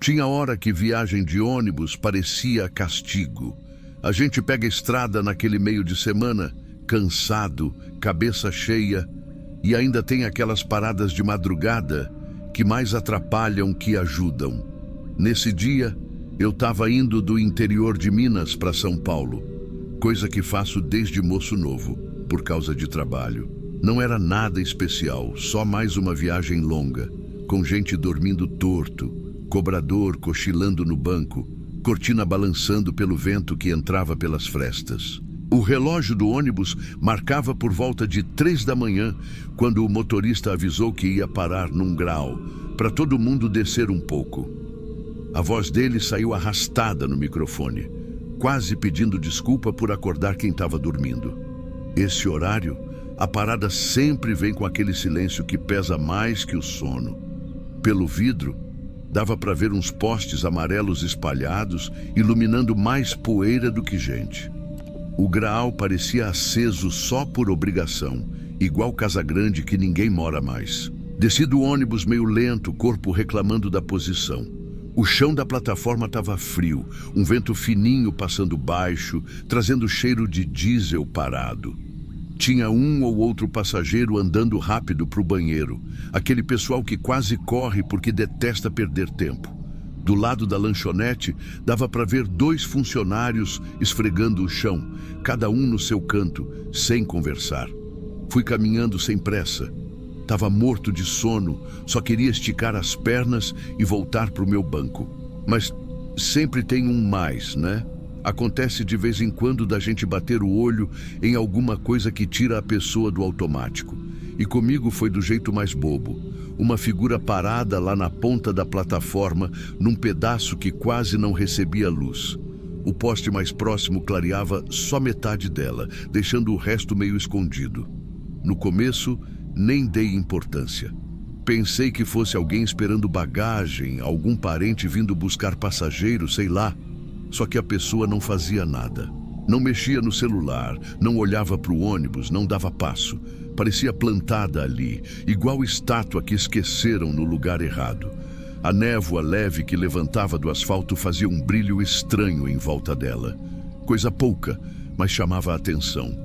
Tinha hora que viagem de ônibus parecia castigo. A gente pega a estrada naquele meio de semana, cansado, cabeça cheia, e ainda tem aquelas paradas de madrugada que mais atrapalham que ajudam. Nesse dia, eu estava indo do interior de Minas para São Paulo, coisa que faço desde moço novo, por causa de trabalho. Não era nada especial, só mais uma viagem longa, com gente dormindo torto, cobrador cochilando no banco, cortina balançando pelo vento que entrava pelas frestas. O relógio do ônibus marcava por volta de 3 da manhã, quando o motorista avisou que ia parar num grau, para todo mundo descer um pouco. A voz dele saiu arrastada no microfone, quase pedindo desculpa por acordar quem estava dormindo. Esse horário, a parada sempre vem com aquele silêncio que pesa mais que o sono. Pelo vidro, dava para ver uns postes amarelos espalhados, iluminando mais poeira do que gente. O graal parecia aceso só por obrigação, igual casa grande que ninguém mora mais. Desci do ônibus meio lento, corpo reclamando da posição. O chão da plataforma estava frio, um vento fininho passando baixo, trazendo cheiro de diesel parado. Tinha um ou outro passageiro andando rápido para o banheiro, aquele pessoal que quase corre porque detesta perder tempo. Do lado da lanchonete, dava para ver 2 funcionários esfregando o chão, cada um no seu canto, sem conversar. Fui caminhando sem pressa. Estava morto de sono, só queria esticar as pernas e voltar para o meu banco. Mas sempre tem um mais, né? Acontece de vez em quando da gente bater o olho em alguma coisa que tira a pessoa do automático. E comigo foi do jeito mais bobo. Uma figura parada lá na ponta da plataforma, num pedaço que quase não recebia luz. O poste mais próximo clareava só metade dela, deixando o resto meio escondido. No começo, nem dei importância. Pensei que fosse alguém esperando bagagem, algum parente vindo buscar passageiro, sei lá. Só que a pessoa não fazia nada. Não mexia no celular, não olhava para o ônibus, não dava passo. Parecia plantada ali, igual estátua que esqueceram no lugar errado. A névoa leve que levantava do asfalto fazia um brilho estranho em volta dela. Coisa pouca, mas chamava a atenção.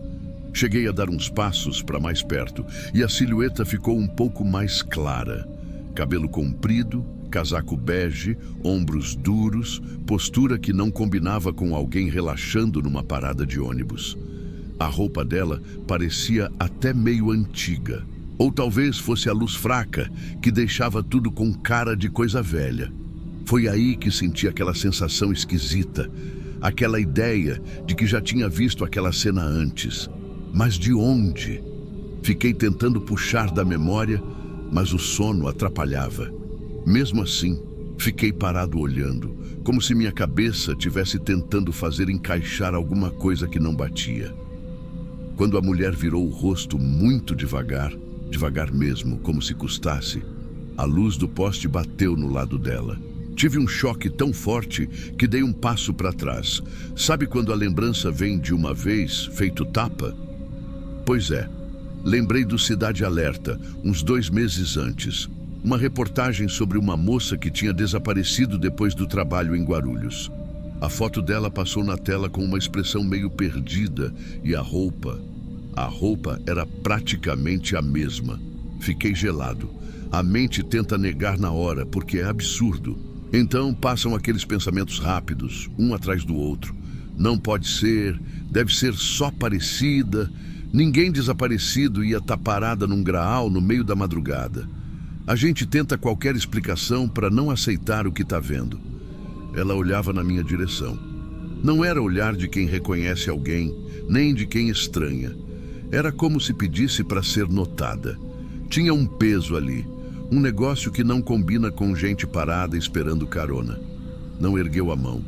Cheguei a dar uns passos para mais perto e a silhueta ficou um pouco mais clara. Cabelo comprido, casaco bege, ombros duros, postura que não combinava com alguém relaxando numa parada de ônibus. A roupa dela parecia até meio antiga. Ou talvez fosse a luz fraca, que deixava tudo com cara de coisa velha. Foi aí que senti aquela sensação esquisita, aquela ideia de que já tinha visto aquela cena antes. Mas de onde? Fiquei tentando puxar da memória, mas o sono atrapalhava. Mesmo assim, fiquei parado olhando, como se minha cabeça tivesse tentando fazer encaixar alguma coisa que não batia. Quando a mulher virou o rosto muito devagar, devagar mesmo, como se custasse, a luz do poste bateu no lado dela. Tive um choque tão forte que dei um passo para trás. Sabe quando a lembrança vem de uma vez, feito tapa? Pois é, lembrei do Cidade Alerta, uns 2 meses antes. Uma reportagem sobre uma moça que tinha desaparecido depois do trabalho em Guarulhos. A foto dela passou na tela com uma expressão meio perdida e a roupa era praticamente a mesma. Fiquei gelado. A mente tenta negar na hora, porque é absurdo. Então passam aqueles pensamentos rápidos, um atrás do outro. Não pode ser, deve ser só parecida. Ninguém desaparecido ia estar parada num graal no meio da madrugada. A gente tenta qualquer explicação para não aceitar o que está vendo. Ela olhava na minha direção. Não era olhar de quem reconhece alguém, nem de quem estranha. Era como se pedisse para ser notada. Tinha um peso ali, um negócio que não combina com gente parada esperando carona. Não ergueu a mão,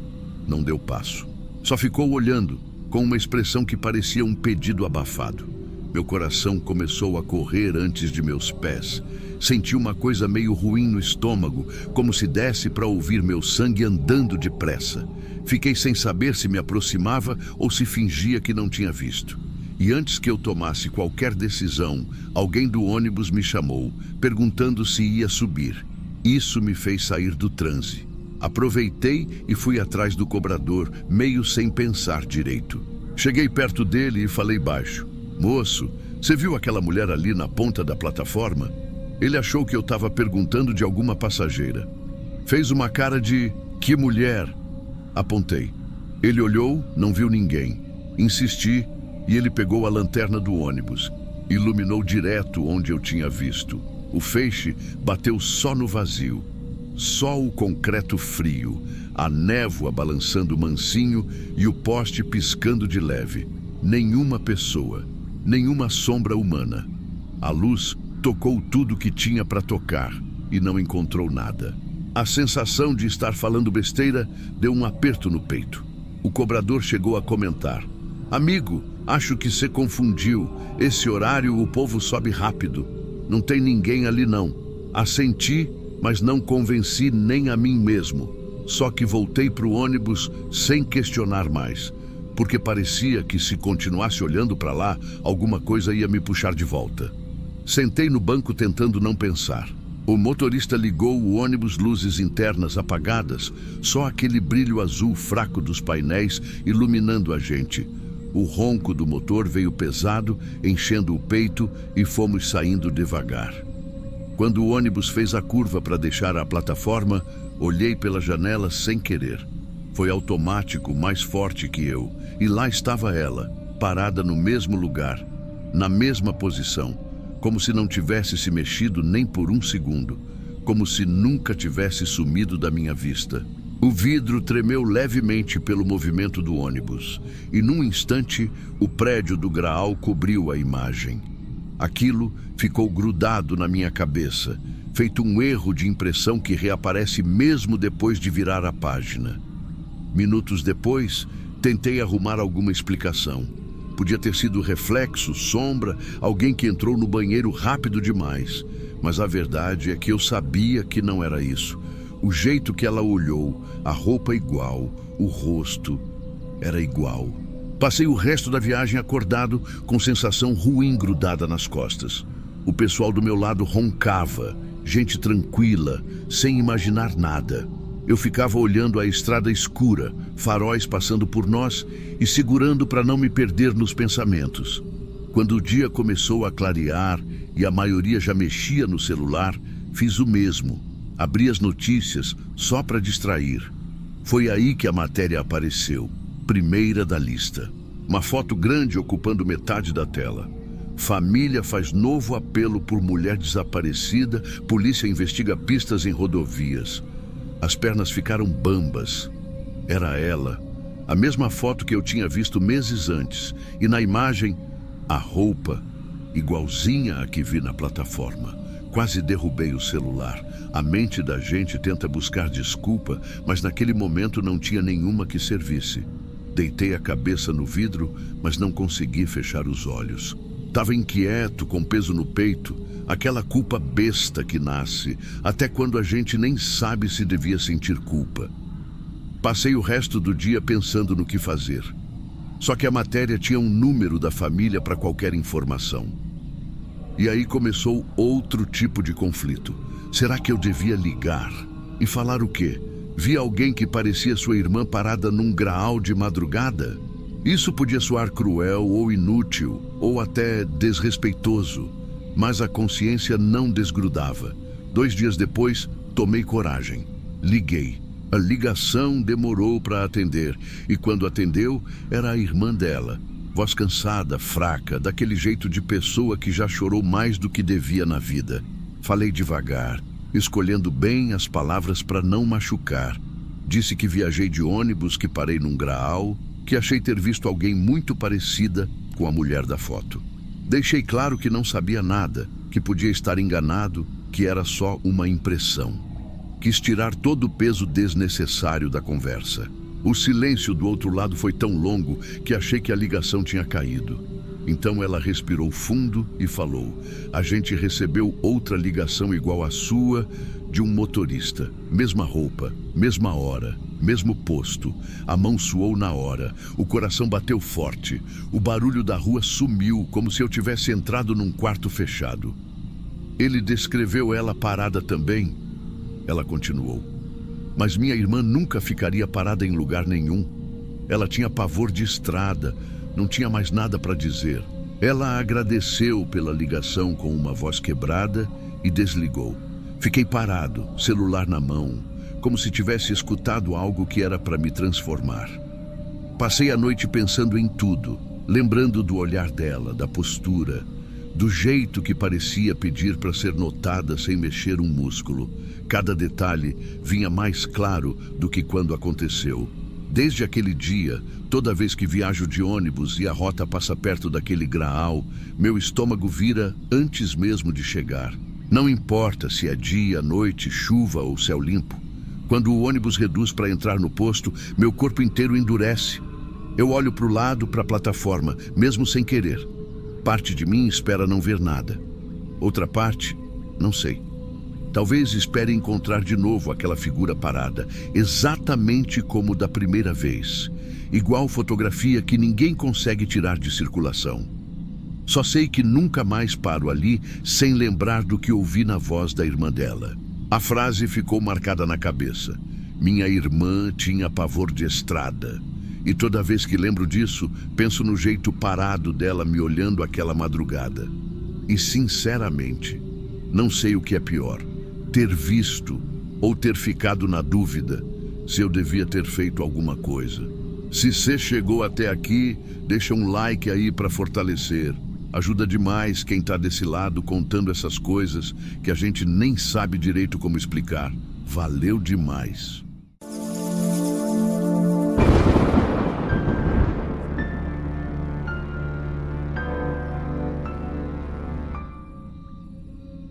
não deu passo. Só ficou olhando, com uma expressão que parecia um pedido abafado. Meu coração começou a correr antes de meus pés. Senti uma coisa meio ruim no estômago, como se desse para ouvir meu sangue andando depressa. Fiquei sem saber se me aproximava ou se fingia que não tinha visto. E antes que eu tomasse qualquer decisão, alguém do ônibus me chamou, perguntando se ia subir. Isso me fez sair do transe. Aproveitei e fui atrás do cobrador, meio sem pensar direito. Cheguei perto dele e falei baixo: "Moço, você viu aquela mulher ali na ponta da plataforma?" Ele achou que eu estava perguntando de alguma passageira. Fez uma cara de: "Que mulher?" Apontei. Ele olhou, não viu ninguém. Insisti e ele pegou a lanterna do ônibus. Iluminou direto onde eu tinha visto. O feixe bateu só no vazio. Só o concreto frio, a névoa balançando mansinho e o poste piscando de leve. Nenhuma pessoa, nenhuma sombra humana. A luz tocou tudo que tinha para tocar e não encontrou nada. A sensação de estar falando besteira deu um aperto no peito. O cobrador chegou a comentar: "Amigo, acho que você confundiu. Esse horário o povo sobe rápido. Não tem ninguém ali não." Assenti, mas não convenci nem a mim mesmo. Só que voltei para o ônibus sem questionar mais, porque parecia que se continuasse olhando para lá, alguma coisa ia me puxar de volta. Sentei no banco tentando não pensar. O motorista ligou o ônibus, luzes internas apagadas, só aquele brilho azul fraco dos painéis iluminando a gente. O ronco do motor veio pesado, enchendo o peito, e fomos saindo devagar. Quando o ônibus fez a curva para deixar a plataforma, olhei pela janela sem querer. Foi automático, mais forte que eu, e lá estava ela, parada no mesmo lugar, na mesma posição, como se não tivesse se mexido nem por um segundo, como se nunca tivesse sumido da minha vista. O vidro tremeu levemente pelo movimento do ônibus, e num instante o prédio do Graal cobriu a imagem. Aquilo ficou grudado na minha cabeça, feito um erro de impressão que reaparece mesmo depois de virar a página. Minutos depois, tentei arrumar alguma explicação. Podia ter sido reflexo, sombra, alguém que entrou no banheiro rápido demais. Mas a verdade é que eu sabia que não era isso. O jeito que ela olhou, a roupa igual, o rosto era igual. Passei o resto da viagem acordado, com sensação ruim grudada nas costas. O pessoal do meu lado roncava, gente tranquila, sem imaginar nada. Eu ficava olhando a estrada escura, faróis passando por nós e segurando para não me perder nos pensamentos. Quando o dia começou a clarear e a maioria já mexia no celular, fiz o mesmo. Abri as notícias só para distrair. Foi aí que a matéria apareceu, primeira da lista. Uma foto grande ocupando metade da tela. Família faz novo apelo por mulher desaparecida, polícia investiga pistas em rodovias. As pernas ficaram bambas. Era ela, a mesma foto que eu tinha visto meses antes, e na imagem, a roupa, igualzinha à que vi na plataforma. Quase derrubei o celular. A mente da gente tenta buscar desculpa, mas naquele momento não tinha nenhuma que servisse. Deitei a cabeça no vidro, mas não consegui fechar os olhos. Estava inquieto, com peso no peito, aquela culpa besta que nasce, até quando a gente nem sabe se devia sentir culpa. Passei o resto do dia pensando no que fazer. Só que a matéria tinha um número da família para qualquer informação. E aí começou outro tipo de conflito. Será que eu devia ligar? E falar o quê? Vi alguém que parecia sua irmã parada num Graal de madrugada? Isso podia soar cruel ou inútil, ou até desrespeitoso, mas a consciência não desgrudava. 2 dias depois, tomei coragem. Liguei. A ligação demorou para atender, e quando atendeu, era a irmã dela. Voz cansada, fraca, daquele jeito de pessoa que já chorou mais do que devia na vida. Falei devagar, escolhendo bem as palavras para não machucar. Disse que viajei de ônibus, que parei num Graal, que achei ter visto alguém muito parecida com a mulher da foto. Deixei claro que não sabia nada, que podia estar enganado, que era só uma impressão. Quis tirar todo o peso desnecessário da conversa. O silêncio do outro lado foi tão longo que achei que a ligação tinha caído. Então ela respirou fundo e falou: "A gente recebeu outra ligação igual à sua, de um motorista. Mesma roupa, mesma hora, mesmo posto. A mão suou na hora, o coração bateu forte. O barulho da rua sumiu, como se eu tivesse entrado num quarto fechado." Ele descreveu ela parada também. Ela continuou: Mas minha irmã nunca ficaria parada em lugar nenhum. Ela tinha pavor de estrada, não tinha mais nada para dizer. Ela agradeceu pela ligação com uma voz quebrada e desligou. Fiquei parado, celular na mão, como se tivesse escutado algo que era para me transformar. Passei a noite pensando em tudo, lembrando do olhar dela, da postura, do jeito que parecia pedir para ser notada sem mexer um músculo. Cada detalhe vinha mais claro do que quando aconteceu. Desde aquele dia, toda vez que viajo de ônibus e a rota passa perto daquele graal, meu estômago vira antes mesmo de chegar. Não importa se é dia, noite, chuva ou céu limpo. Quando o ônibus reduz para entrar no posto, meu corpo inteiro endurece. Eu olho para o lado, para a plataforma, mesmo sem querer. Parte de mim espera não ver nada. Outra parte, não sei. Talvez espere encontrar de novo aquela figura parada, exatamente como da primeira vez. Igual fotografia que ninguém consegue tirar de circulação. Só sei que nunca mais paro ali sem lembrar do que ouvi na voz da irmã dela. A frase ficou marcada na cabeça. Minha irmã tinha pavor de estrada. E toda vez que lembro disso, penso no jeito parado dela me olhando aquela madrugada. E sinceramente, não sei o que é pior. Ter visto ou ter ficado na dúvida se eu devia ter feito alguma coisa. Se você chegou até aqui, deixa um like aí para fortalecer. Ajuda demais quem está desse lado contando essas coisas que a gente nem sabe direito como explicar. Valeu demais.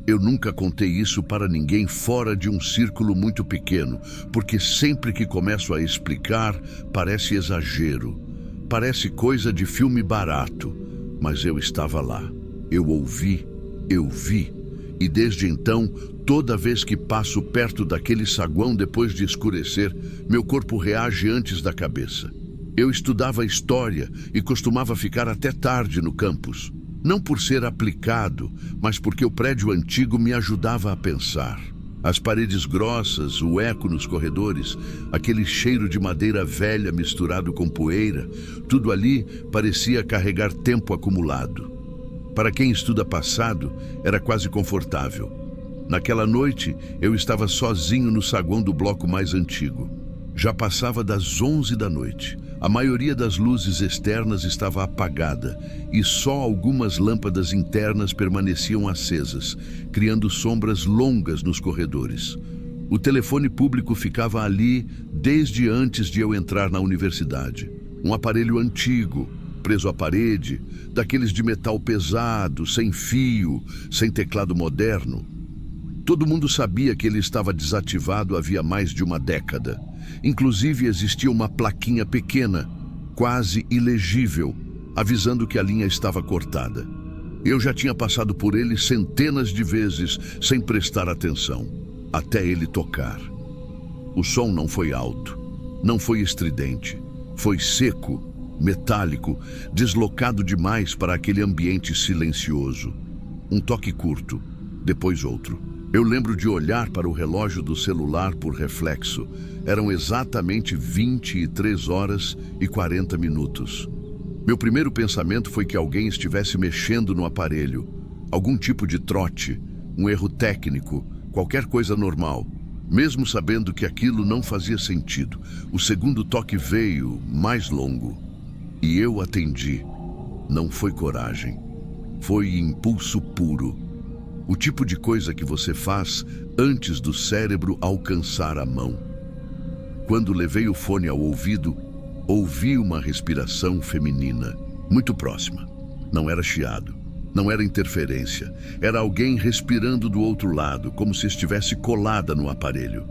Eu nunca contei isso para ninguém fora de um círculo muito pequeno, porque sempre que começo a explicar, parece exagero. Parece coisa de filme barato, mas eu estava lá. Eu ouvi, eu vi. E desde então, toda vez que passo perto daquele saguão depois de escurecer, meu corpo reage antes da cabeça. Eu estudava história e costumava ficar até tarde no campus. Não por ser aplicado, mas porque o prédio antigo me ajudava a pensar. As paredes grossas, o eco nos corredores, aquele cheiro de madeira velha misturado com poeira, tudo ali parecia carregar tempo acumulado. Para quem estuda passado, era quase confortável. Naquela noite, eu estava sozinho no saguão do bloco mais antigo. Já passava das 11 da noite. A maioria das luzes externas estava apagada e só algumas lâmpadas internas permaneciam acesas, criando sombras longas nos corredores. O telefone público ficava ali desde antes de eu entrar na universidade. Um aparelho antigo, preso à parede, daqueles de metal pesado, sem fio, sem teclado moderno. Todo mundo sabia que ele estava desativado havia mais de uma década. Inclusive existia uma plaquinha pequena, quase ilegível, avisando que a linha estava cortada. Eu já tinha passado por ele centenas de vezes sem prestar atenção, até ele tocar. O som não foi alto, não foi estridente, foi seco, metálico, deslocado demais para aquele ambiente silencioso. Um toque curto, depois outro. Eu lembro de olhar para o relógio do celular por reflexo. Eram exatamente 23 horas e 40 minutos. Meu primeiro pensamento foi que alguém estivesse mexendo no aparelho. Algum tipo de trote, um erro técnico, qualquer coisa normal. Mesmo sabendo que aquilo não fazia sentido, o segundo toque veio, mais longo. E eu atendi. Não foi coragem. Foi impulso puro. O tipo de coisa que você faz antes do cérebro alcançar a mão. Quando levei o fone ao ouvido, ouvi uma respiração feminina, muito próxima. Não era chiado, não era interferência. Era alguém respirando do outro lado, como se estivesse colada no aparelho.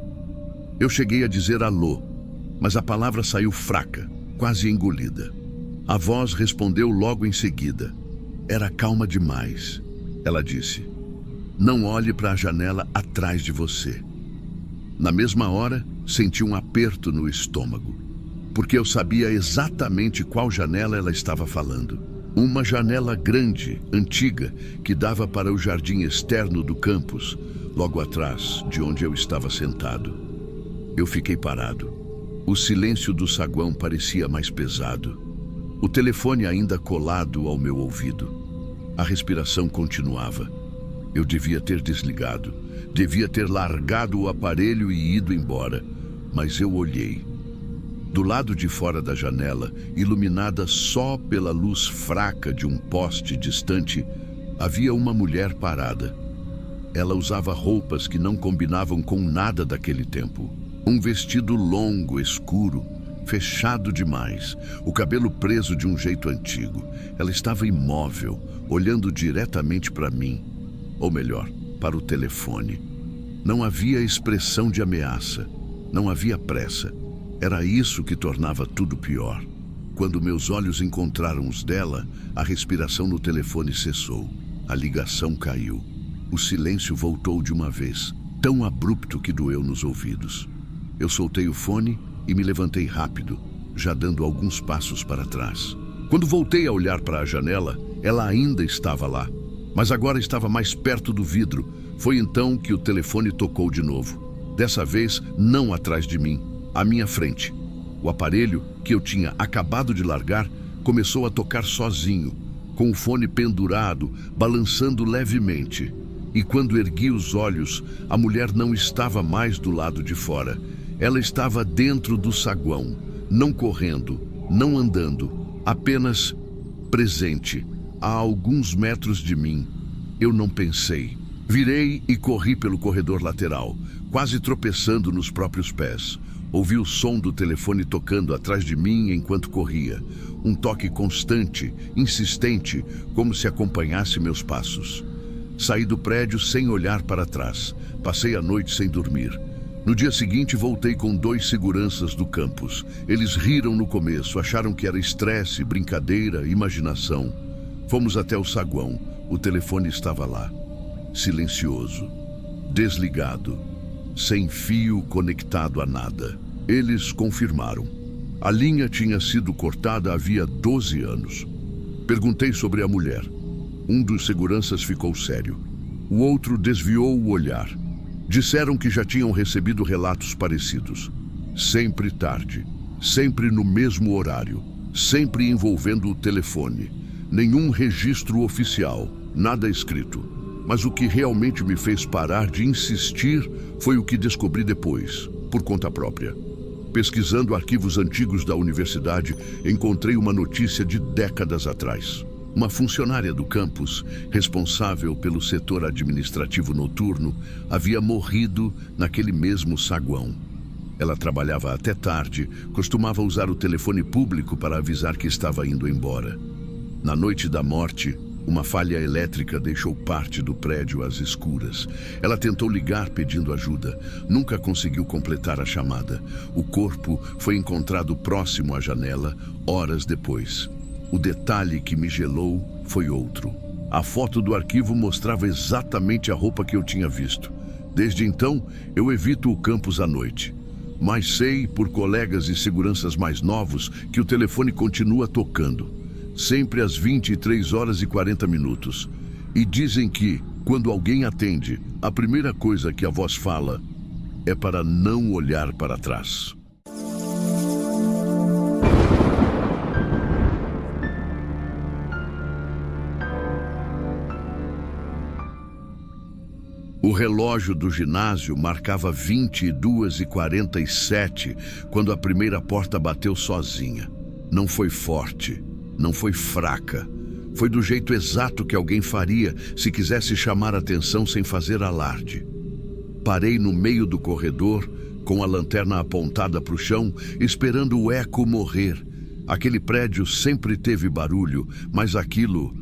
Eu cheguei a dizer alô, mas a palavra saiu fraca, quase engolida. A voz respondeu logo em seguida. Era calma demais. Ela disse: "Não olhe para a janela atrás de você." Na mesma hora, senti um aperto no estômago, porque eu sabia exatamente qual janela ela estava falando. Uma janela grande, antiga, que dava para o jardim externo do campus, logo atrás de onde eu estava sentado. Eu fiquei parado. O silêncio do saguão parecia mais pesado. O telefone ainda colado ao meu ouvido. A respiração continuava. Eu devia ter desligado. Devia ter largado o aparelho e ido embora. Mas eu olhei. Do lado de fora da janela, iluminada só pela luz fraca de um poste distante, havia uma mulher parada. Ela usava roupas que não combinavam com nada daquele tempo. Um vestido longo, escuro, fechado demais, o cabelo preso de um jeito antigo. Ela estava imóvel, olhando diretamente para mim, ou melhor, para o telefone. Não havia expressão de ameaça, não havia pressa. Era isso que tornava tudo pior. Quando meus olhos encontraram os dela, a respiração no telefone cessou. A ligação caiu. O silêncio voltou de uma vez, tão abrupto que doeu nos ouvidos. Eu soltei o fone e me levantei rápido, já dando alguns passos para trás. Quando voltei a olhar para a janela, ela ainda estava lá, mas agora estava mais perto do vidro. Foi então que o telefone tocou de novo. Dessa vez, não atrás de mim, à minha frente. O aparelho, que eu tinha acabado de largar, começou a tocar sozinho, com o fone pendurado, balançando levemente. E quando ergui os olhos, a mulher não estava mais do lado de fora. Ela estava dentro do saguão, não correndo, não andando, apenas presente, a alguns metros de mim. Eu não pensei. Virei e corri pelo corredor lateral, quase tropeçando nos próprios pés. Ouvi o som do telefone tocando atrás de mim enquanto corria. Um toque constante, insistente, como se acompanhasse meus passos. Saí do prédio sem olhar para trás. Passei a noite sem dormir. No dia seguinte, voltei com 2 seguranças do campus. Eles riram no começo, acharam que era estresse, brincadeira, imaginação. Fomos até o saguão. O telefone estava lá, silencioso, desligado, sem fio conectado a nada. Eles confirmaram. A linha tinha sido cortada havia 12 anos. Perguntei sobre a mulher. Um dos seguranças ficou sério. O outro desviou o olhar. Disseram que já tinham recebido relatos parecidos. Sempre tarde, sempre no mesmo horário, sempre envolvendo o telefone. Nenhum registro oficial, nada escrito. Mas o que realmente me fez parar de insistir foi o que descobri depois, por conta própria. Pesquisando arquivos antigos da universidade, encontrei uma notícia de décadas atrás. Uma funcionária do campus, responsável pelo setor administrativo noturno, havia morrido naquele mesmo saguão. Ela trabalhava até tarde, costumava usar o telefone público para avisar que estava indo embora. Na noite da morte, uma falha elétrica deixou parte do prédio às escuras. Ela tentou ligar pedindo ajuda. Nunca conseguiu completar a chamada. O corpo foi encontrado próximo à janela, horas depois. O detalhe que me gelou foi outro. A foto do arquivo mostrava exatamente a roupa que eu tinha visto. Desde então, eu evito o campus à noite. Mas sei, por colegas e seguranças mais novos, que o telefone continua tocando. Sempre às 23h40. E dizem que, quando alguém atende, a primeira coisa que a voz fala é para não olhar para trás. O relógio do ginásio marcava 22h47 quando a primeira porta bateu sozinha. Não foi forte, não foi fraca. Foi do jeito exato que alguém faria se quisesse chamar atenção sem fazer alarde. Parei no meio do corredor, com a lanterna apontada para o chão, esperando o eco morrer. Aquele prédio sempre teve barulho, mas aquilo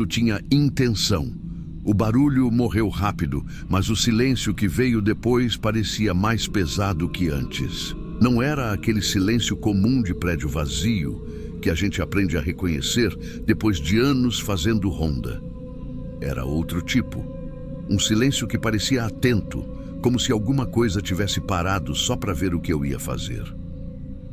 tinha intenção. O barulho morreu rápido, mas o silêncio que veio depois parecia mais pesado que antes. Não era aquele silêncio comum de prédio vazio que a gente aprende a reconhecer depois de anos fazendo ronda. Era outro tipo. Um silêncio que parecia atento, como se alguma coisa tivesse parado só para ver o que eu ia fazer.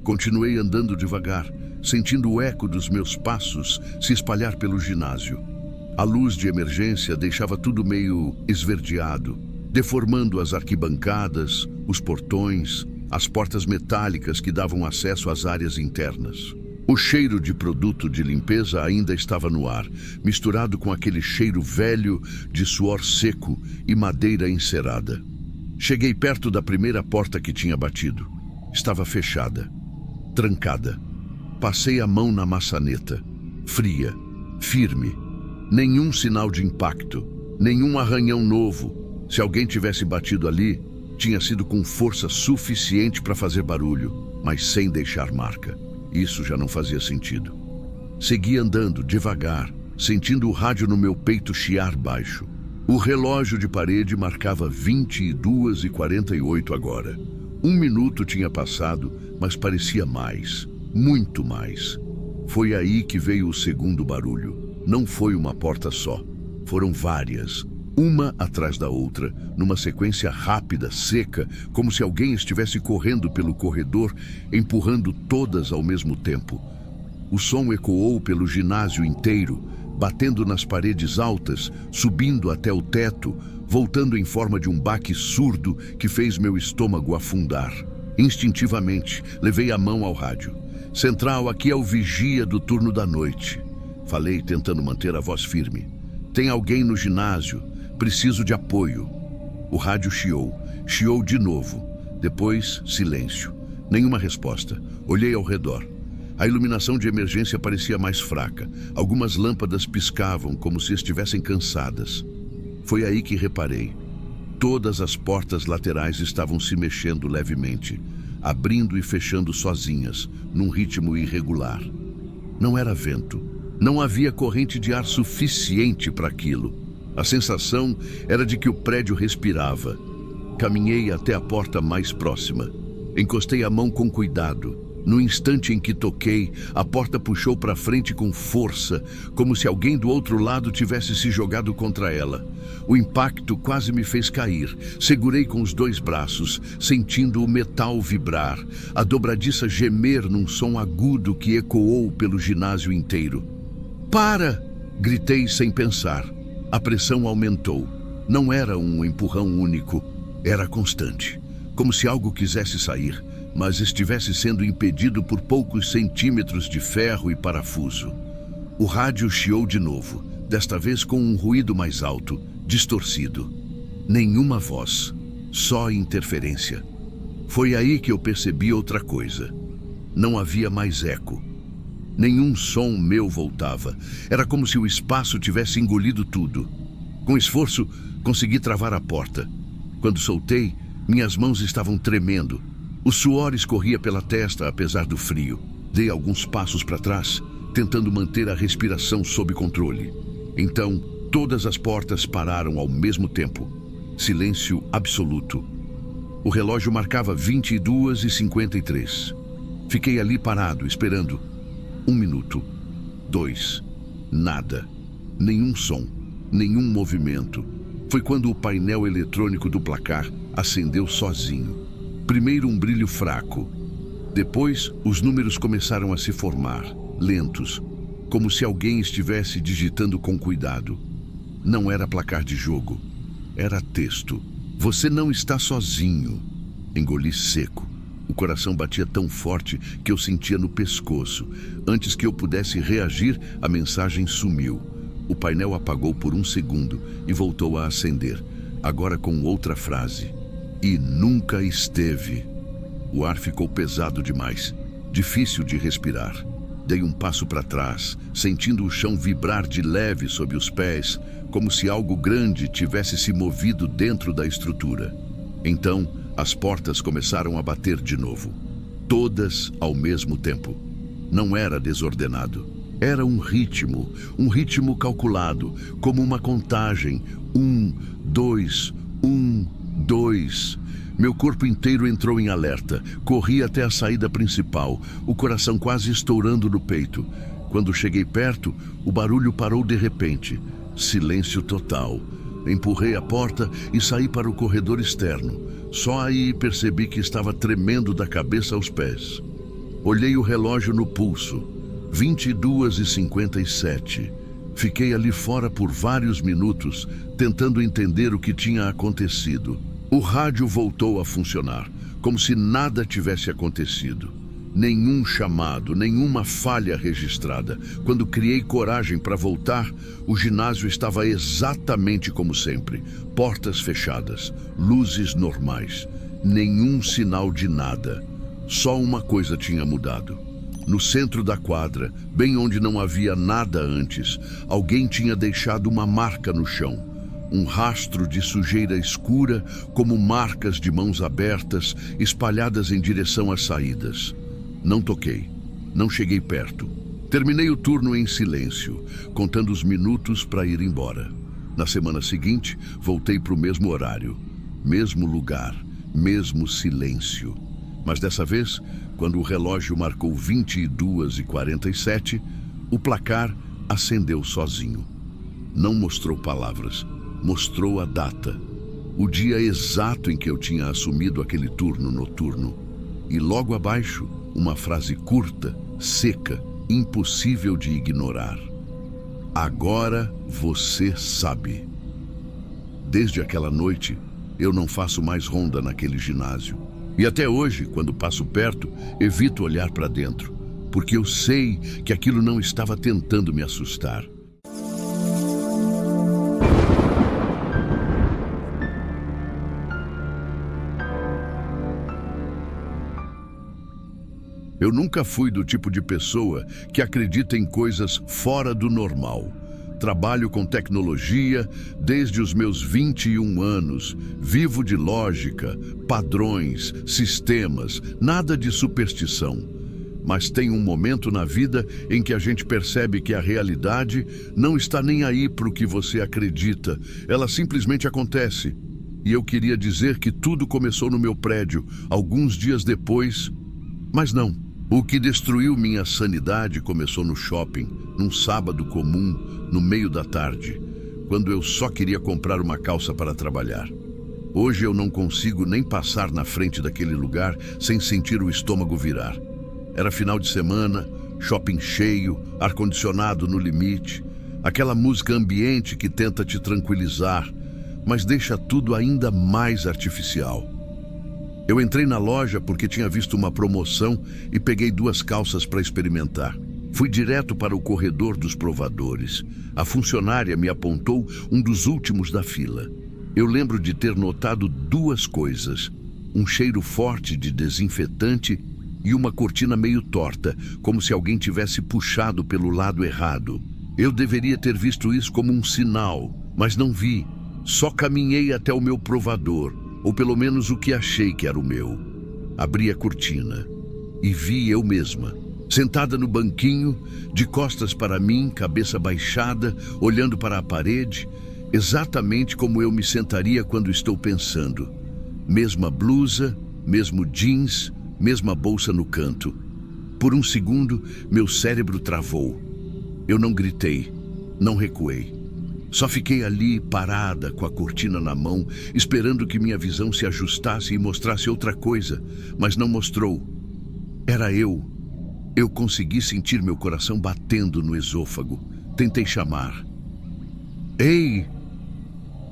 Continuei andando devagar, sentindo o eco dos meus passos se espalhar pelo ginásio. A luz de emergência deixava tudo meio esverdeado. deformando as arquibancadas, os portões, as portas metálicas que davam acesso às áreas internas. O cheiro de produto de limpeza ainda estava no ar, misturado com aquele cheiro velho de suor seco e madeira encerada. Cheguei perto da primeira porta que tinha batido. Estava fechada, trancada. Passei a mão na maçaneta, fria, firme. Nenhum sinal de impacto, nenhum arranhão novo. Se alguém tivesse batido ali, tinha sido com força suficiente para fazer barulho, mas sem deixar marca. Isso já não fazia sentido. Segui andando devagar, sentindo o rádio no meu peito chiar baixo. O relógio de parede marcava 22h48 agora. 1 minuto tinha passado, mas parecia mais, muito mais. Foi aí que veio o segundo barulho. Não foi uma porta só. Foram várias, uma atrás da outra, numa sequência rápida, seca, como se alguém estivesse correndo pelo corredor, empurrando todas ao mesmo tempo. O som ecoou pelo ginásio inteiro, batendo nas paredes altas, subindo até o teto, voltando em forma de um baque surdo que fez meu estômago afundar. Instintivamente, levei a mão ao rádio. Central, aqui é o vigia do turno da noite. Falei, tentando manter a voz firme. Tem alguém no ginásio. Preciso de apoio. O rádio chiou de novo. Depois, silêncio. Nenhuma resposta. Olhei ao redor. A iluminação de emergência parecia mais fraca. Algumas lâmpadas piscavam como se estivessem cansadas. Foi aí que reparei. Todas as portas laterais estavam se mexendo levemente, abrindo e fechando sozinhas, num ritmo irregular. Não era vento. Não havia corrente de ar suficiente para aquilo. A sensação era de que o prédio respirava. Caminhei até a porta mais próxima. Encostei a mão com cuidado. No instante em que toquei, a porta puxou para frente com força, como se alguém do outro lado tivesse se jogado contra ela. O impacto quase me fez cair. Segurei com os 2 braços, sentindo o metal vibrar, a dobradiça gemer num som agudo que ecoou pelo ginásio inteiro. "Para!" gritei sem pensar. A pressão aumentou. Não era um empurrão único, era constante. Como se algo quisesse sair, mas estivesse sendo impedido por poucos centímetros de ferro e parafuso. O rádio chiou de novo, desta vez com um ruído mais alto, distorcido. Nenhuma voz, só interferência. Foi aí que eu percebi outra coisa. Não havia mais eco. Nenhum som meu voltava. Era como se o espaço tivesse engolido tudo. Com esforço, consegui travar a porta. Quando soltei, minhas mãos estavam tremendo. O suor escorria pela testa, apesar do frio. Dei alguns passos para trás, tentando manter a respiração sob controle. Então, todas as portas pararam ao mesmo tempo. Silêncio absoluto. O relógio marcava 22h53. Fiquei ali parado, esperando. 1 minuto. 2. Nada. Nenhum som. Nenhum movimento. Foi quando o painel eletrônico do placar acendeu sozinho. Primeiro um brilho fraco. Depois, os números começaram a se formar, lentos, como se alguém estivesse digitando com cuidado. Não era placar de jogo. Era texto. "Você não está sozinho." Engoli seco. O coração batia tão forte que eu sentia no pescoço. Antes que eu pudesse reagir, a mensagem sumiu. O painel apagou por 1 segundo e voltou a acender, agora com outra frase. "E nunca esteve." O ar ficou pesado demais, difícil de respirar. Dei um passo para trás, sentindo o chão vibrar de leve sob os pés, como se algo grande tivesse se movido dentro da estrutura. Então, as portas começaram a bater de novo. Todas ao mesmo tempo. Não era desordenado. Era um ritmo calculado, como uma contagem. 1, 2, 1, 2. Meu corpo inteiro entrou em alerta. Corri até a saída principal, o coração quase estourando no peito. Quando cheguei perto, o barulho parou de repente. Silêncio total. Empurrei a porta e saí para o corredor externo. Só aí percebi que estava tremendo da cabeça aos pés. Olhei o relógio no pulso. 22h57. Fiquei ali fora por vários minutos, tentando entender o que tinha acontecido. O rádio voltou a funcionar, como se nada tivesse acontecido. Nenhum chamado, nenhuma falha registrada. Quando criei coragem para voltar, o ginásio estava exatamente como sempre. Portas fechadas, luzes normais, nenhum sinal de nada. Só uma coisa tinha mudado. No centro da quadra, bem onde não havia nada antes, alguém tinha deixado uma marca no chão. Um rastro de sujeira escura, como marcas de mãos abertas, espalhadas em direção às saídas. Não toquei, não cheguei perto. Terminei o turno em silêncio, contando os minutos para ir embora. Na semana seguinte, voltei para o mesmo horário, mesmo lugar, mesmo silêncio. Mas dessa vez, quando o relógio marcou 22h47, o placar acendeu sozinho. Não mostrou palavras, mostrou a data, o dia exato em que eu tinha assumido aquele turno noturno. E logo abaixo, uma frase curta, seca, impossível de ignorar. Agora você sabe. Desde aquela noite, eu não faço mais ronda naquele ginásio. E até hoje, quando passo perto, evito olhar para dentro, porque eu sei que aquilo não estava tentando me assustar. Eu nunca fui do tipo de pessoa que acredita em coisas fora do normal. Trabalho com tecnologia desde os meus 21 anos. Vivo de lógica, padrões, sistemas, nada de superstição. Mas tem um momento na vida em que a gente percebe que a realidade não está nem aí para o que você acredita. Ela simplesmente acontece. E eu queria dizer que tudo começou no meu prédio, alguns dias depois, mas não. O que destruiu minha sanidade começou no shopping, num sábado comum, no meio da tarde, quando eu só queria comprar uma calça para trabalhar. Hoje eu não consigo nem passar na frente daquele lugar sem sentir o estômago virar. Era final de semana, shopping cheio, ar-condicionado no limite, aquela música ambiente que tenta te tranquilizar, mas deixa tudo ainda mais artificial. Eu entrei na loja porque tinha visto uma promoção e peguei 2 calças para experimentar. Fui direto para o corredor dos provadores. A funcionária me apontou um dos últimos da fila. Eu lembro de ter notado 2 coisas: um cheiro forte de desinfetante e uma cortina meio torta, como se alguém tivesse puxado pelo lado errado. Eu deveria ter visto isso como um sinal, mas não vi. Só caminhei até o meu provador, ou pelo menos o que achei que era o meu. Abri a cortina e vi eu mesma, sentada no banquinho, de costas para mim, cabeça baixada, olhando para a parede, exatamente como eu me sentaria quando estou pensando. Mesma blusa, mesmo jeans, mesma bolsa no canto. Por um segundo, meu cérebro travou. Eu não gritei, não recuei. Só fiquei ali, parada, com a cortina na mão, esperando que minha visão se ajustasse e mostrasse outra coisa, mas não mostrou. Era eu. Eu consegui sentir meu coração batendo no esôfago. Tentei chamar. Ei!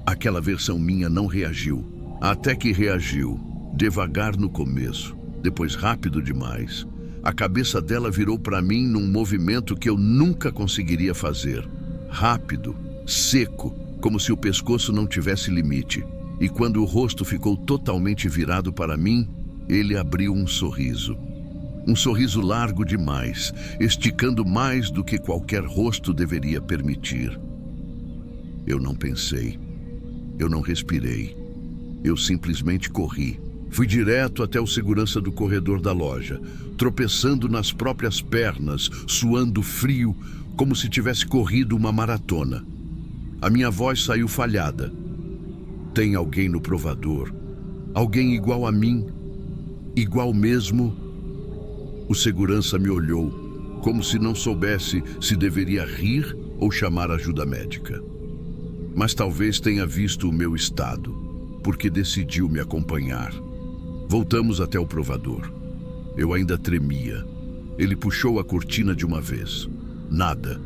Aquela versão minha não reagiu. Até que reagiu. Devagar no começo, depois rápido demais. A cabeça dela virou para mim num movimento que eu nunca conseguiria fazer. Rápido, seco, como se o pescoço não tivesse limite. E quando o rosto ficou totalmente virado para mim, ele abriu um sorriso. Um sorriso largo demais, esticando mais do que qualquer rosto deveria permitir. Eu não pensei. Eu não respirei. Eu simplesmente corri. Fui direto até o segurança do corredor da loja, tropeçando nas próprias pernas, suando frio, como se tivesse corrido uma maratona. A minha voz saiu falhada. Tem alguém no provador? Alguém igual a mim? Igual mesmo? O segurança me olhou, como se não soubesse se deveria rir ou chamar ajuda médica. Mas talvez tenha visto o meu estado, porque decidiu me acompanhar. Voltamos até o provador. Eu ainda tremia. Ele puxou a cortina de uma vez. Nada.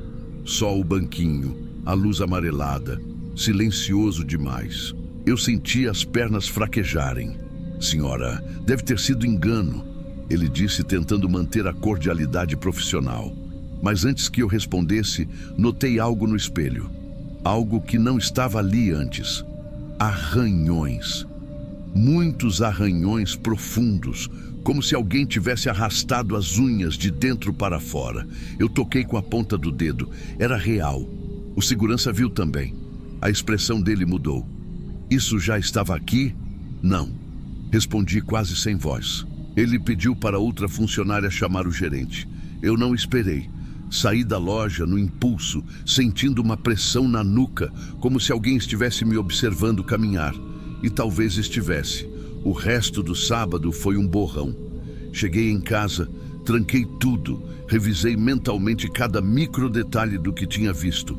Só o banquinho, a luz amarelada, silencioso demais. Eu senti as pernas fraquejarem. Senhora, deve ter sido engano, ele disse, tentando manter a cordialidade profissional. Mas antes que eu respondesse, notei algo no espelho. Algo que não estava ali antes. Arranhões. Muitos arranhões profundos, como se alguém tivesse arrastado as unhas de dentro para fora. Eu toquei com a ponta do dedo. Era real. O segurança viu também. A expressão dele mudou. Isso já estava aqui? Não. Respondi quase sem voz. Ele pediu para outra funcionária chamar o gerente. Eu não esperei. Saí da loja no impulso, sentindo uma pressão na nuca, como se alguém estivesse me observando caminhar. E talvez estivesse. O resto do sábado foi um borrão. Cheguei em casa, tranquei tudo, revisei mentalmente cada micro detalhe do que tinha visto.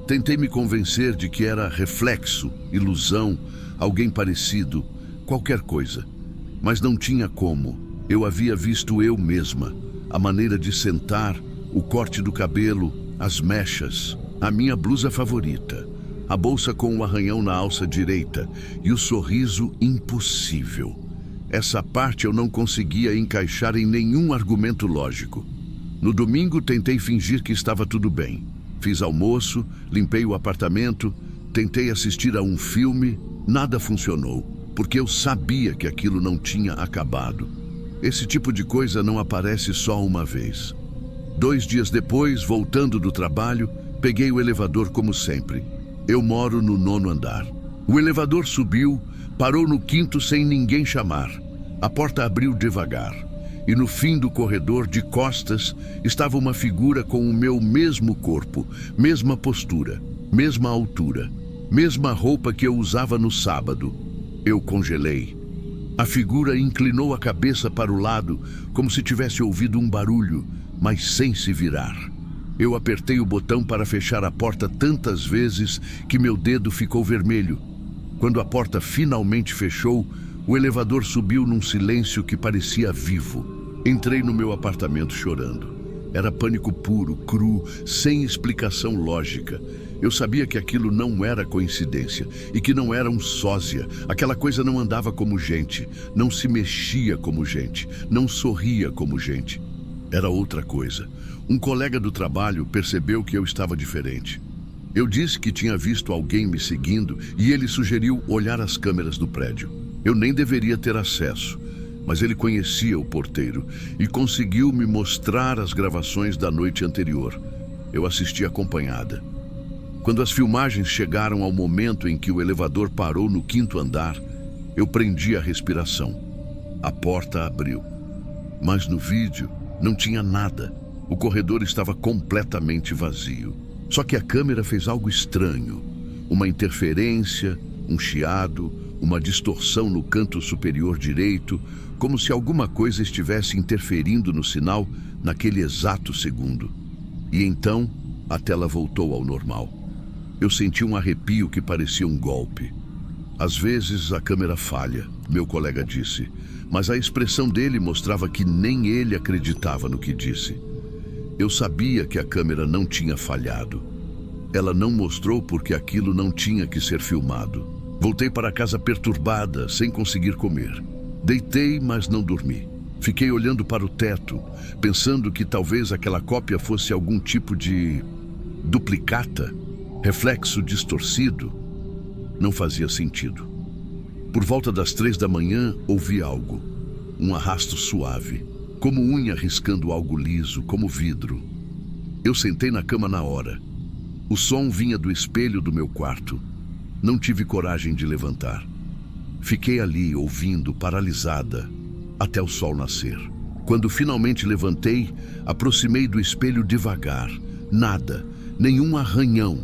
Tentei me convencer de que era reflexo, ilusão, alguém parecido, qualquer coisa. Mas não tinha como. Eu havia visto eu mesma, a maneira de sentar, o corte do cabelo, as mechas, a minha blusa favorita, a bolsa com o arranhão na alça direita e o sorriso impossível. Essa parte eu não conseguia encaixar em nenhum argumento lógico. No domingo tentei fingir que estava tudo bem. Fiz almoço, limpei o apartamento, tentei assistir a um filme, nada funcionou, porque eu sabia que aquilo não tinha acabado. Esse tipo de coisa não aparece só uma vez. 2 dias depois, voltando do trabalho, peguei o elevador como sempre. Eu moro no 9º andar. O elevador subiu, parou no 5º sem ninguém chamar. A porta abriu devagar. E no fim do corredor, de costas, estava uma figura com o meu mesmo corpo, mesma postura, mesma altura, mesma roupa que eu usava no sábado. Eu congelei. A figura inclinou a cabeça para o lado, como se tivesse ouvido um barulho, mas sem se virar. Eu apertei o botão para fechar a porta tantas vezes que meu dedo ficou vermelho. Quando a porta finalmente fechou, o elevador subiu num silêncio que parecia vivo. Entrei no meu apartamento chorando. Era pânico puro, cru, sem explicação lógica. Eu sabia que aquilo não era coincidência e que não era um sósia. Aquela coisa não andava como gente, não se mexia como gente, não sorria como gente. Era outra coisa. Um colega do trabalho percebeu que eu estava diferente. Eu disse que tinha visto alguém me seguindo e ele sugeriu olhar as câmeras do prédio. Eu nem deveria ter acesso, mas ele conhecia o porteiro e conseguiu me mostrar as gravações da noite anterior. Eu assisti acompanhada. Quando as filmagens chegaram ao momento em que o elevador parou no 5º andar, eu prendi a respiração. A porta abriu. Mas no vídeo não tinha nada. O corredor estava completamente vazio. Só que a câmera fez algo estranho. Uma interferência, um chiado, uma distorção no canto superior direito, como se alguma coisa estivesse interferindo no sinal naquele exato segundo. E então, a tela voltou ao normal. Eu senti um arrepio que parecia um golpe. Às vezes a câmera falha, meu colega disse, mas a expressão dele mostrava que nem ele acreditava no que disse. Eu sabia que a câmera não tinha falhado. Ela não mostrou porque aquilo não tinha que ser filmado. Voltei para casa perturbada, sem conseguir comer. Deitei, mas não dormi. Fiquei olhando para o teto, pensando que talvez aquela cópia fosse algum tipo de duplicata, reflexo distorcido. Não fazia sentido. Por volta das 3 da manhã, ouvi algo. Um arrasto suave, como unha riscando algo liso, como vidro. Eu sentei na cama na hora. O som vinha do espelho do meu quarto. Não tive coragem de levantar. Fiquei ali, ouvindo, paralisada, até o sol nascer. Quando finalmente levantei, aproximei do espelho devagar. Nada, nenhum arranhão.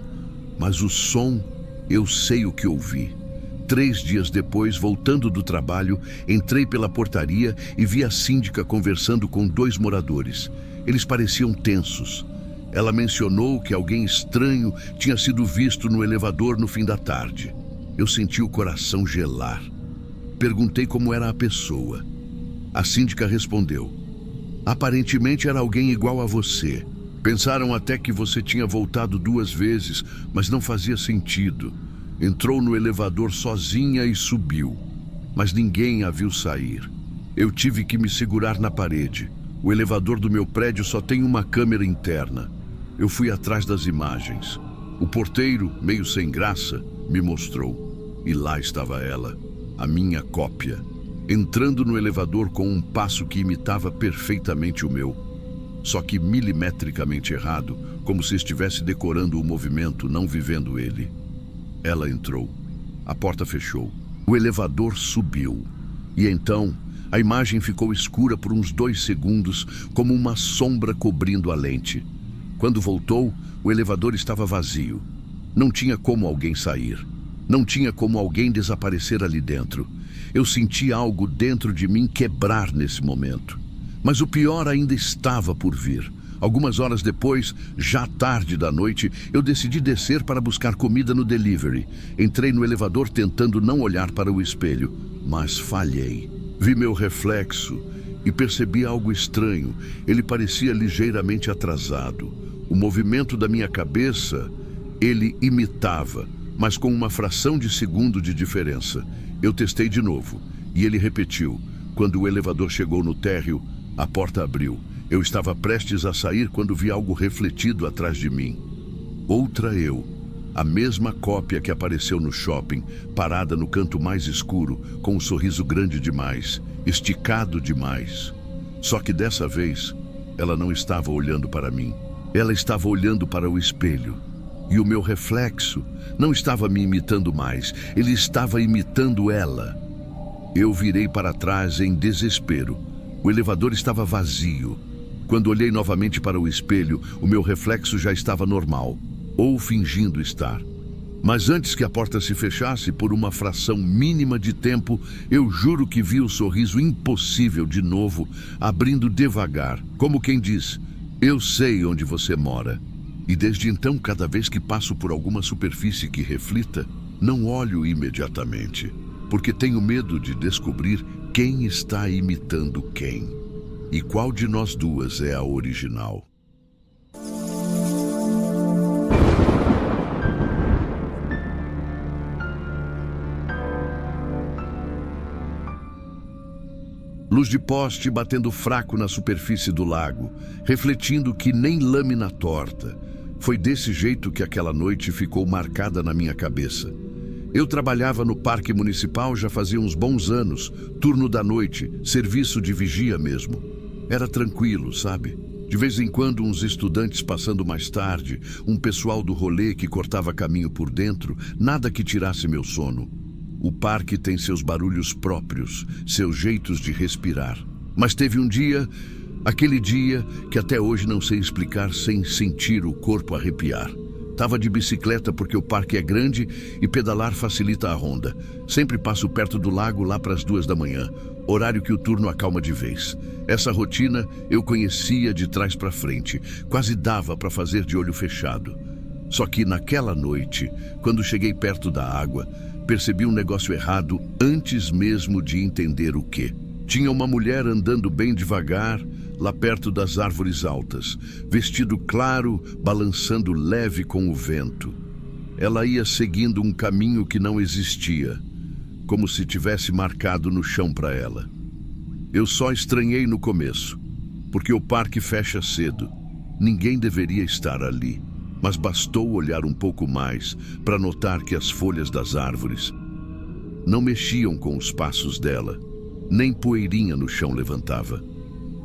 Mas o som, eu sei o que ouvi. 3 dias depois, voltando do trabalho, entrei pela portaria e vi a síndica conversando com 2 moradores. Eles pareciam tensos. Ela mencionou que alguém estranho tinha sido visto no elevador no fim da tarde. Eu senti o coração gelar. Perguntei como era a pessoa. A síndica respondeu: aparentemente era alguém igual a você. Pensaram até que você tinha voltado 2 vezes, mas não fazia sentido. Entrou no elevador sozinha e subiu, mas ninguém a viu sair. Eu tive que me segurar na parede. O elevador do meu prédio só tem uma câmera interna. Eu fui atrás das imagens. O porteiro, meio sem graça, me mostrou. E lá estava ela, a minha cópia, entrando no elevador com um passo que imitava perfeitamente o meu, só que milimetricamente errado, como se estivesse decorando o movimento, não vivendo ele. Ela entrou. A porta fechou. O elevador subiu. E então, a imagem ficou escura por uns 2 segundos, como uma sombra cobrindo a lente. Quando voltou, o elevador estava vazio. Não tinha como alguém sair. Não tinha como alguém desaparecer ali dentro. Eu senti algo dentro de mim quebrar nesse momento. Mas o pior ainda estava por vir. Algumas horas depois, já tarde da noite, eu decidi descer para buscar comida no delivery. Entrei no elevador tentando não olhar para o espelho, mas falhei. Vi meu reflexo e percebi algo estranho. Ele parecia ligeiramente atrasado. O movimento da minha cabeça, ele imitava, mas com uma fração de segundo de diferença. Eu testei de novo e ele repetiu. Quando o elevador chegou no térreo, a porta abriu. Eu estava prestes a sair quando vi algo refletido atrás de mim. Outra eu, a mesma cópia que apareceu no shopping, parada no canto mais escuro, com um sorriso grande demais, esticado demais. Só que dessa vez, ela não estava olhando para mim. Ela estava olhando para o espelho. E o meu reflexo não estava me imitando mais, ele estava imitando ela. Eu virei para trás em desespero. O elevador estava vazio. Quando olhei novamente para o espelho, o meu reflexo já estava normal, ou fingindo estar. Mas antes que a porta se fechasse, por uma fração mínima de tempo, eu juro que vi o sorriso impossível de novo, abrindo devagar, como quem diz, eu sei onde você mora. E desde então, cada vez que passo por alguma superfície que reflita, não olho imediatamente, porque tenho medo de descobrir quem está imitando quem. E qual de nós duas é a original? Luz de poste batendo fraco na superfície do lago, refletindo que nem lâmina torta. Foi desse jeito que aquela noite ficou marcada na minha cabeça. Eu trabalhava no parque municipal já fazia uns bons anos, turno da noite, serviço de vigia mesmo. Era tranquilo, sabe? De vez em quando uns estudantes passando mais tarde, um pessoal do rolê que cortava caminho por dentro, nada que tirasse meu sono. O parque tem seus barulhos próprios, seus jeitos de respirar. Mas teve um dia, aquele dia que até hoje não sei explicar sem sentir o corpo arrepiar. Tava de bicicleta porque o parque é grande e pedalar facilita a ronda. Sempre passo perto do lago lá para as 2 da manhã, horário que o turno acalma de vez. Essa rotina eu conhecia de trás para frente, quase dava para fazer de olho fechado. Só que naquela noite, quando cheguei perto da água, percebi um negócio errado antes mesmo de entender o quê. Tinha uma mulher andando bem devagar, lá perto das árvores altas, vestido claro, balançando leve com o vento. Ela ia seguindo um caminho que não existia, como se tivesse marcado no chão para ela. Eu só estranhei no começo, porque o parque fecha cedo. Ninguém deveria estar ali, mas bastou olhar um pouco mais para notar que as folhas das árvores não mexiam com os passos dela, nem poeirinha no chão levantava.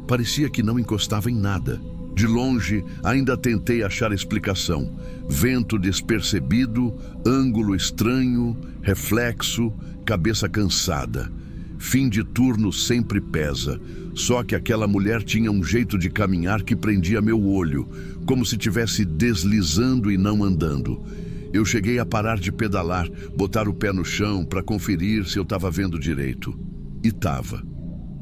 Parecia que não encostava em nada. De longe, ainda tentei achar explicação. Vento despercebido, ângulo estranho, reflexo, cabeça cansada. Fim de turno sempre pesa. Só que aquela mulher tinha um jeito de caminhar que prendia meu olho, como se estivesse deslizando e não andando. Eu cheguei a parar de pedalar, botar o pé no chão para conferir se eu estava vendo direito. E tava.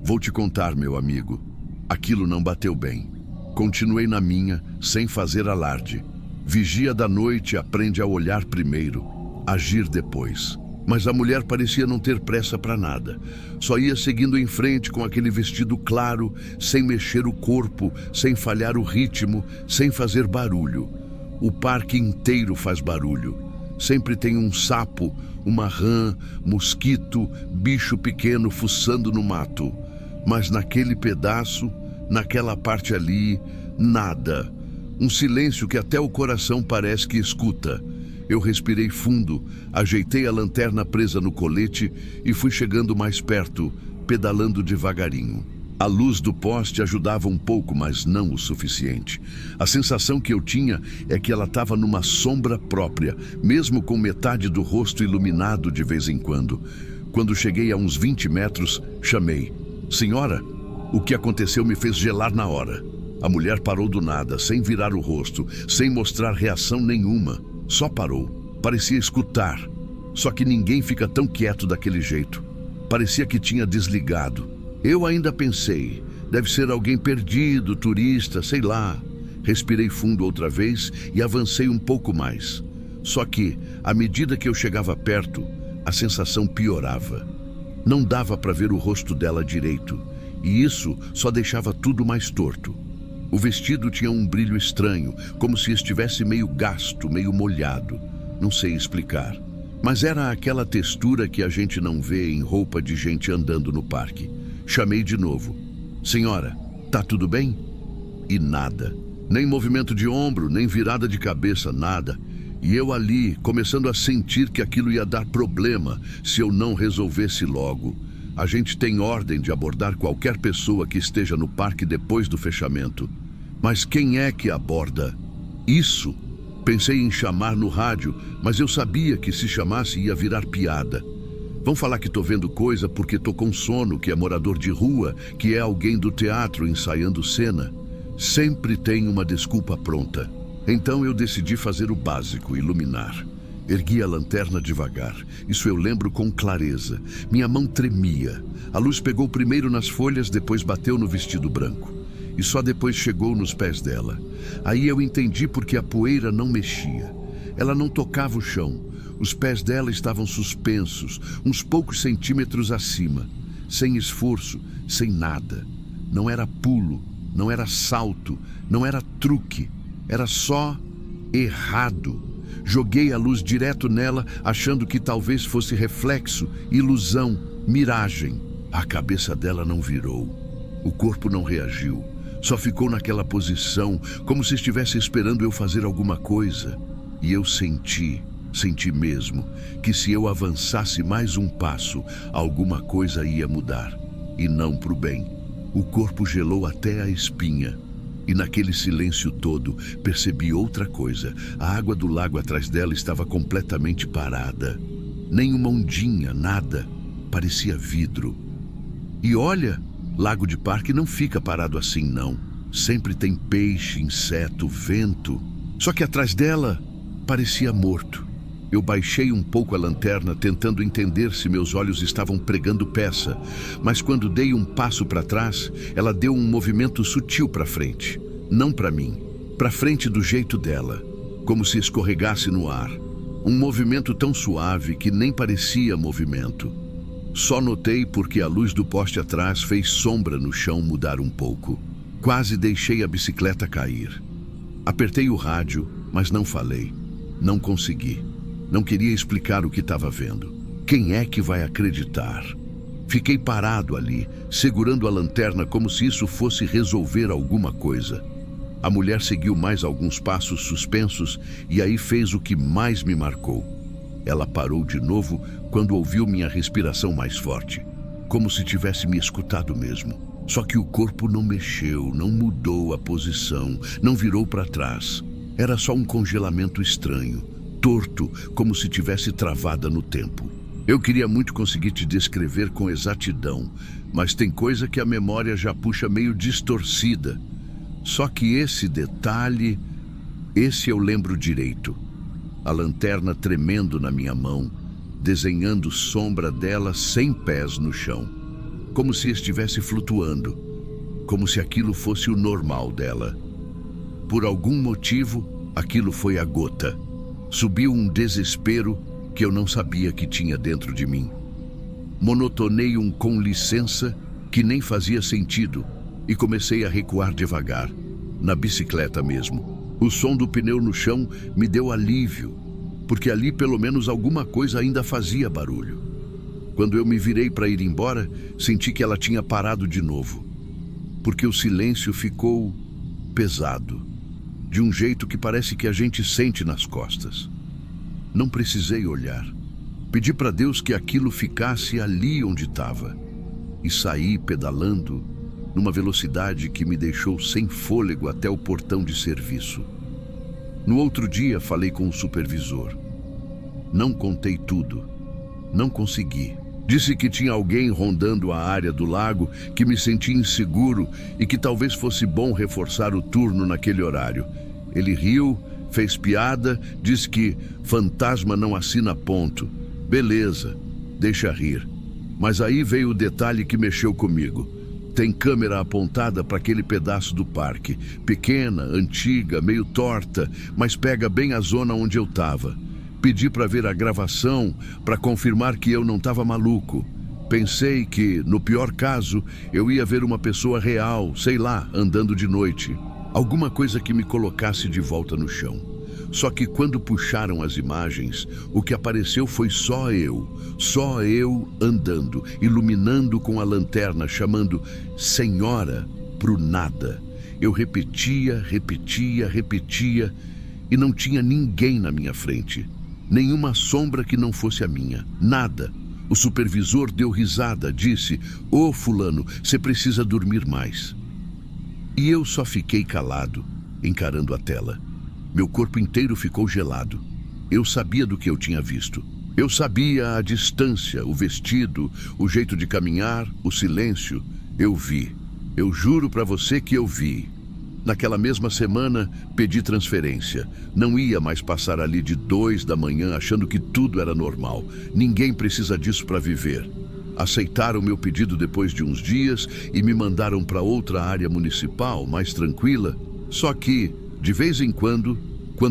Vou te contar, meu amigo. Aquilo não bateu bem. Continuei na minha, sem fazer alarde. Vigia da noite aprende a olhar primeiro, agir depois. Mas a mulher parecia não ter pressa para nada. Só ia seguindo em frente com aquele vestido claro, sem mexer o corpo, sem falhar o ritmo, sem fazer barulho. O parque inteiro faz barulho. Sempre tem um sapo, uma rã, mosquito, bicho pequeno fuçando no mato. Mas naquele pedaço, naquela parte ali, nada. Um silêncio que até o coração parece que escuta. Eu respirei fundo, ajeitei a lanterna presa no colete e fui chegando mais perto, pedalando devagarinho. A luz do poste ajudava um pouco, mas não o suficiente. A sensação que eu tinha é que ela estava numa sombra própria, mesmo com metade do rosto iluminado de vez em quando. Quando cheguei a uns 20 metros, chamei: "Senhora?" O que aconteceu me fez gelar na hora. A mulher parou do nada, sem virar o rosto, sem mostrar reação nenhuma. Só parou. Parecia escutar. Só que ninguém fica tão quieto daquele jeito. Parecia que tinha desligado. Eu ainda pensei, deve ser alguém perdido, turista, sei lá. Respirei fundo outra vez e avancei um pouco mais. Só que, à medida que eu chegava perto, a sensação piorava. Não dava para ver o rosto dela direito, e isso só deixava tudo mais torto. O vestido tinha um brilho estranho, como se estivesse meio gasto, meio molhado. Não sei explicar. Mas era aquela textura que a gente não vê em roupa de gente andando no parque. Chamei de novo: "Senhora, tá tudo bem?" E nada. Nem movimento de ombro, nem virada de cabeça, nada. E eu ali, começando a sentir que aquilo ia dar problema se eu não resolvesse logo. A gente tem ordem de abordar qualquer pessoa que esteja no parque depois do fechamento. Mas quem é que aborda? Isso. Pensei em chamar no rádio, mas eu sabia que se chamasse ia virar piada. Vão falar que tô vendo coisa porque tô com sono, que é morador de rua, que é alguém do teatro ensaiando cena. Sempre tem uma desculpa pronta. Então eu decidi fazer o básico, iluminar. Ergui a lanterna devagar. Isso eu lembro com clareza. Minha mão tremia. A luz pegou primeiro nas folhas, depois bateu no vestido branco. E só depois chegou nos pés dela. Aí eu entendi porque a poeira não mexia. Ela não tocava o chão. Os pés dela estavam suspensos, uns poucos centímetros acima. Sem esforço, sem nada. Não era pulo, não era salto, não era truque. Era só errado. Joguei a luz direto nela, achando que talvez fosse reflexo, ilusão, miragem. A cabeça dela não virou. O corpo não reagiu. Só ficou naquela posição, como se estivesse esperando eu fazer alguma coisa. E eu senti mesmo, que se eu avançasse mais um passo, alguma coisa ia mudar. E não pro bem. O corpo gelou até a espinha. E naquele silêncio todo, percebi outra coisa. A água do lago atrás dela estava completamente parada. Nem uma ondinha, nada. Parecia vidro. E olha, lago de parque não fica parado assim, não. Sempre tem peixe, inseto, vento. Só que atrás dela, parecia morto. Eu baixei um pouco a lanterna, tentando entender se meus olhos estavam pregando peça. Mas quando dei um passo para trás, ela deu um movimento sutil para frente. Não para mim, para frente do jeito dela, como se escorregasse no ar. Um movimento tão suave que nem parecia movimento. Só notei porque a luz do poste atrás fez sombra no chão mudar um pouco. Quase deixei a bicicleta cair. Apertei o rádio, mas não falei. Não consegui. Não queria explicar o que estava vendo. Quem é que vai acreditar? Fiquei parado ali, segurando a lanterna como se isso fosse resolver alguma coisa. A mulher seguiu mais alguns passos suspensos e aí fez o que mais me marcou. Ela parou de novo quando ouviu minha respiração mais forte, como se tivesse me escutado mesmo. Só que o corpo não mexeu, não mudou a posição, não virou para trás. Era só um congelamento estranho, torto, como se tivesse travada no tempo. Eu queria muito conseguir te descrever com exatidão, mas tem coisa que a memória já puxa meio distorcida. Só que esse detalhe, esse eu lembro direito. A lanterna tremendo na minha mão, desenhando sombra dela sem pés no chão. Como se estivesse flutuando, como se aquilo fosse o normal dela. Por algum motivo, aquilo foi a gota. Subiu um desespero que eu não sabia que tinha dentro de mim. Monotonei um com licença que nem fazia sentido e comecei a recuar devagar, na bicicleta mesmo. O som do pneu no chão me deu alívio, porque ali pelo menos alguma coisa ainda fazia barulho. Quando eu me virei para ir embora, senti que ela tinha parado de novo, porque o silêncio ficou pesado, de um jeito que parece que a gente sente nas costas. Não precisei olhar. Pedi para Deus que aquilo ficasse ali onde estava e saí pedalando numa velocidade que me deixou sem fôlego até o portão de serviço. No outro dia falei com o supervisor. Não contei tudo. Não consegui. Disse que tinha alguém rondando a área do lago, que me sentia inseguro e que talvez fosse bom reforçar o turno naquele horário. Ele riu, fez piada, disse que fantasma não assina ponto. Beleza, deixa rir. Mas aí veio o detalhe que mexeu comigo. Tem câmera apontada para aquele pedaço do parque. Pequena, antiga, meio torta, mas pega bem a zona onde eu estava. Pedi para ver a gravação, para confirmar que eu não estava maluco. Pensei que, no pior caso, eu ia ver uma pessoa real, sei lá, andando de noite. Alguma coisa que me colocasse de volta no chão. Só que quando puxaram as imagens, o que apareceu foi só eu andando, iluminando com a lanterna, chamando Senhora pro nada. Eu repetia e não tinha ninguém na minha frente. Nenhuma sombra que não fosse a minha, nada. O supervisor deu risada, disse: "Ô fulano, você precisa dormir mais." E eu só fiquei calado, encarando a tela. Meu corpo inteiro ficou gelado. Eu sabia do que eu tinha visto. Eu sabia a distância, o vestido, o jeito de caminhar, o silêncio. Eu vi. Eu juro para você que eu vi. Naquela mesma semana, pedi transferência. Não ia mais passar ali de 2 da manhã achando que tudo era normal. Ninguém precisa disso para viver. Aceitaram meu pedido depois de uns dias e me mandaram para outra área municipal, mais tranquila. Só que, de vez em quando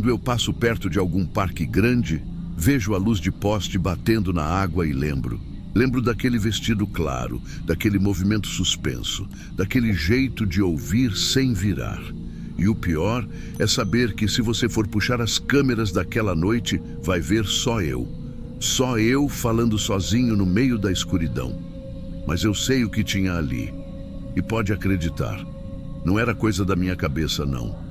eu passo perto de algum parque grande, vejo a luz de poste batendo na água e lembro. Lembro daquele vestido claro, daquele movimento suspenso, daquele jeito de ouvir sem virar. E o pior é saber que se você for puxar as câmeras daquela noite, vai ver só eu. Só eu falando sozinho no meio da escuridão. Mas eu sei o que tinha ali. E pode acreditar, não era coisa da minha cabeça, não.